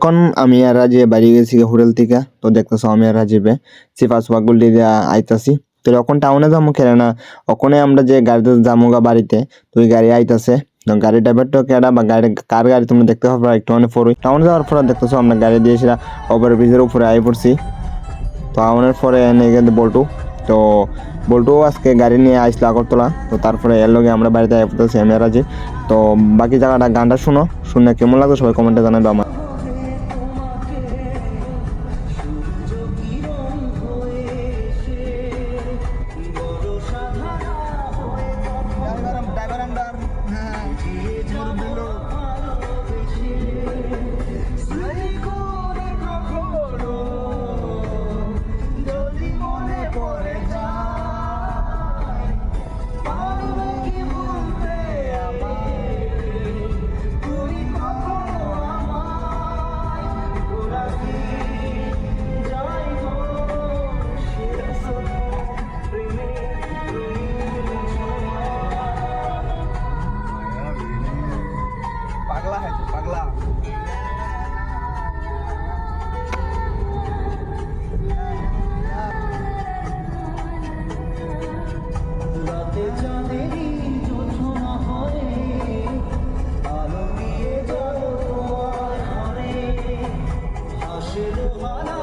এখন আমি আর রাজীব বাড়ি গেছি হোটেল থেকে। তো দেখতেছো আমি আর রাজীবে সিফা সুফাগুল দিয়ে আইতাছি। তো এখন টাউনে যাবো খেলে না, ওখানে আমরা যে গাড়িতে যাবো বাড়িতে, তো ওই গাড়ি আইতাছে। তো গাড়ি ড্রাইভারটা কেডা বা গাড়ি কার গাড়ি তোমরা দেখতে পাবে একটু অনেক পরে। টাউনে যাওয়ার পরে দেখতেছো আমরা গাড়ি দিয়ে সেটা ওভার ব্রিজের উপরে আই পড়ছি। তো আউনের পরে এনে কিন্তু বল্টু, তো বল্টু আজকে গাড়ি নিয়ে আসলো আগরতলা। তো তারপরে এর লগে আমরা বাড়িতে আই পড়তেছি আমি আর রাজীব। তো বাকি জায়গাটা গানটা শুনে কেমন লাগতো সবাই কমেন্টে জানাবে আমার। পাগলা है तो পাগলা। রাতে চাঁদেরই জোছনা হয়ে আলো দিয়ে যাও তোমার ঘরে, হাসির হানা